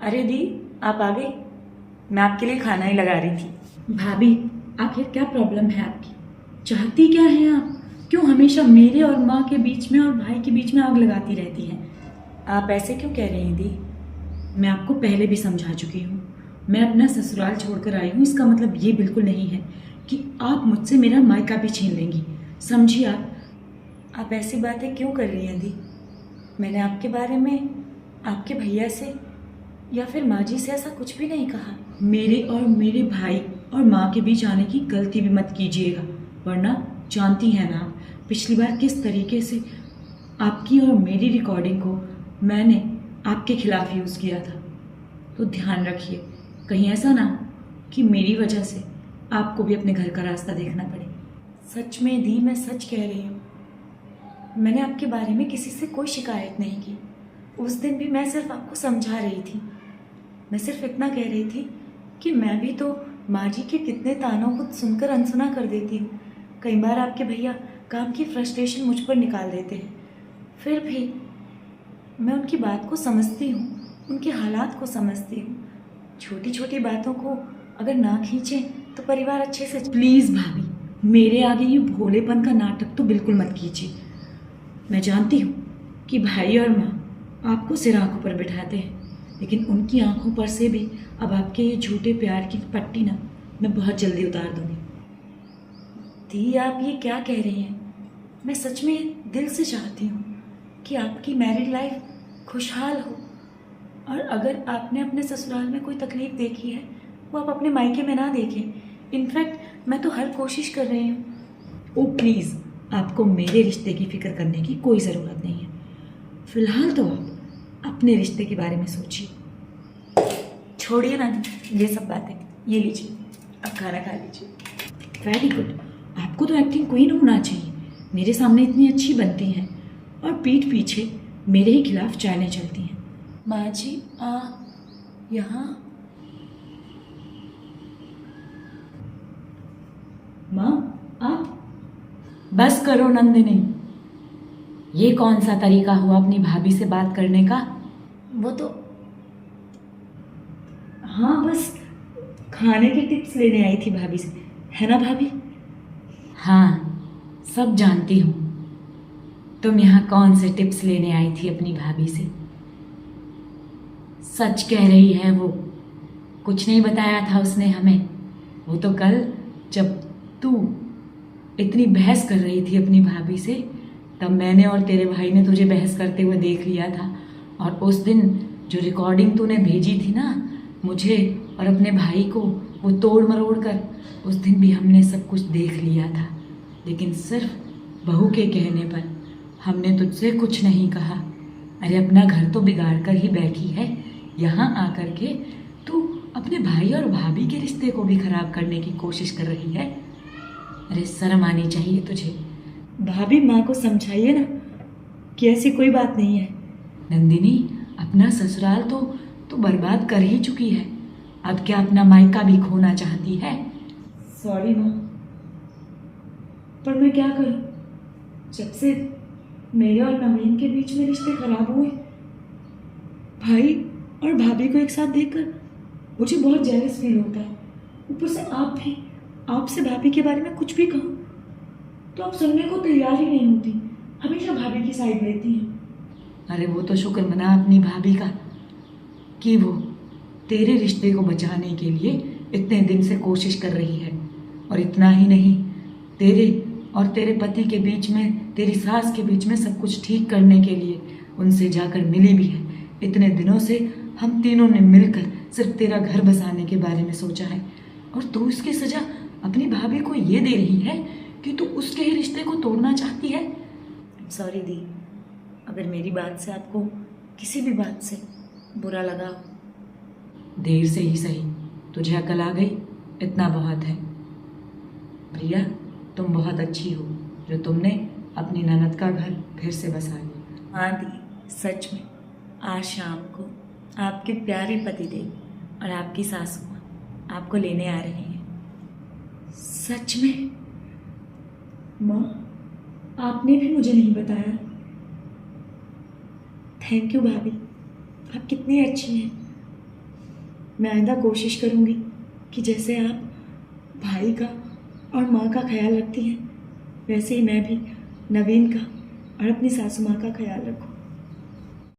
अरे दी, आप आ गई। मैं आपके लिए खाना ही लगा रही थी। भाभी, आखिर क्या प्रॉब्लम है आपकी? चाहती क्या हैं आप? क्यों हमेशा मेरे और माँ के बीच में और भाई के बीच में आग लगाती रहती हैं? आप ऐसे क्यों कह रही हैं दी? मैं आपको पहले भी समझा चुकी हूँ। मैं अपना ससुराल छोड़कर आई हूँ, इसका मतलब ये बिल्कुल नहीं है कि आप मुझसे मेरा मायका भी छीन लेंगी। समझिए आप ऐसी बातें क्यों कर रही हैं दी? मैंने आपके बारे में आपके भैया से या फिर माँ जी से ऐसा कुछ भी नहीं कहा। मेरे और मेरे भाई और माँ के बीच आने की गलती भी मत कीजिएगा, वरना जानती हैं ना आप पिछली बार किस तरीके से आपकी और मेरी रिकॉर्डिंग को मैंने आपके खिलाफ यूज़ किया था। तो ध्यान रखिए, कहीं ऐसा ना हो कि मेरी वजह से आपको भी अपने घर का रास्ता देखना पड़े। सच में दी, मैं सच कह रही हूँ। मैंने आपके बारे में किसी से कोई शिकायत नहीं की। उस दिन भी मैं सिर्फ आपको समझा रही थी। मैं सिर्फ इतना कह रही थी कि मैं भी तो माँ जी के कितने तानों को सुनकर अनसुना कर देती हूँ। कई बार आपके भैया काम की फ्रस्ट्रेशन मुझ पर निकाल देते हैं, फिर भी मैं उनकी बात को समझती हूँ, उनके हालात को समझती हूँ। छोटी छोटी बातों को अगर ना खींचें तो परिवार अच्छे से। प्लीज़ भाभी, मेरे आगे ये भोलेपन का नाटक तो बिल्कुल मत कीजिए। मैं जानती हूँ कि भाई और माँ आपको सिर आंखों पर बिठाते हैं, लेकिन उनकी आंखों पर से भी अब आपके ये झूठे प्यार की पट्टी ना मैं बहुत जल्दी उतार दूंगी। दी, आप ये क्या कह रही हैं? मैं सच में दिल से चाहती हूँ कि आपकी मैरिड लाइफ खुशहाल हो, और अगर आपने अपने ससुराल में कोई तकलीफ देखी है वो आप अपने मायके में ना देखें। इनफैक्ट मैं तो हर कोशिश कर रही हूँ। ओ प्लीज़, आपको मेरे रिश्ते की फिक्र करने की कोई ज़रूरत नहीं है। फिलहाल तो आप अपने रिश्ते के बारे में सोचिए। छोड़िए ना ये सब बातें, ये लीजिए, अब खाना खा लीजिए। वेरी गुड, आपको तो एक्टिंग क्वीन होना चाहिए। मेरे सामने इतनी अच्छी बनती हैं और पीठ पीछे मेरे ही खिलाफ चालें चलती हैं। माँ जी, यहाँ। माँ, आप बस करो नंदिनी। ये कौन सा तरीका हुआ अपनी भाभी से बात करने का? वो तो हाँ, बस खाने की टिप्स लेने आई थी भाभी से, है ना भाभी? हाँ, सब जानती हूँ। तुम यहाँ कौन से टिप्स लेने आई थी अपनी भाभी से? सच कह रही है वो, कुछ नहीं बताया था उसने हमें। वो तो कल जब तू इतनी बहस कर रही थी अपनी भाभी से, तब मैंने और तेरे भाई ने तुझे बहस करते हुए देख लिया था। और उस दिन जो रिकॉर्डिंग तूने भेजी थी ना मुझे और अपने भाई को, वो तोड़ मरोड़ कर, उस दिन भी हमने सब कुछ देख लिया था। लेकिन सिर्फ बहू के कहने पर हमने तुझसे कुछ नहीं कहा। अरे अपना घर तो बिगाड़ कर ही बैठी है, यहाँ आकर के तू अपने भाई और भाभी के रिश्ते को भी खराब करने की कोशिश कर रही है। अरे शर्म आनी चाहिए तुझे। भाभी, माँ को समझाइए ना कि ऐसी कोई बात नहीं है। नंदिनी, अपना ससुराल तो बर्बाद कर ही चुकी है, अब क्या अपना मायका भी खोना चाहती है? सॉरी माँ, पर मैं क्या करूँ? जब से मेरे और नवीन के बीच में रिश्ते खराब हुए, भाई और भाभी को एक साथ देखकर मुझे बहुत जेलस फील होता है। ऊपर से आप भी, आपसे भाभी के बारे में कुछ भी कहूँ तो आप सुनने को तैयार ही नहीं होती, हमेशा भाभी की साइड लेती हैं। अरे वो तो शुक्र मना अपनी भाभी का कि वो तेरे रिश्ते को बचाने के लिए इतने दिन से कोशिश कर रही है। और इतना ही नहीं, तेरे और तेरे पति के बीच में, तेरी सास के बीच में सब कुछ ठीक करने के लिए उनसे जाकर मिली भी है। इतने दिनों से हम तीनों ने मिलकर सिर्फ तेरा घर बसाने के बारे में सोचा है, और तू इसकी सजा अपनी भाभी को ये दे रही है कि तू उसके ही रिश्ते को तोड़ना चाहती है। सॉरी दी, अगर मेरी बात से आपको किसी भी बात से बुरा लगा हो। देर से ही सही, तुझे अकल आ गई, इतना बहुत है। प्रिया, तुम बहुत अच्छी हो जो तुमने अपनी ननद का घर फिर से बसा लिया। हाँ दी, सच में आज शाम को आपके प्यारे पतिदेव और आपकी सासू माँ आपको लेने आ रहे हैं। सच में? माँ, आपने भी मुझे नहीं बताया। थैंक यू भाभी, आप कितनी अच्छी हैं। मैं आइंदा कोशिश करूँगी कि जैसे आप भाई का और माँ का ख्याल रखती हैं, वैसे ही मैं भी नवीन का और अपनी सासू माँ का ख्याल रखूँ।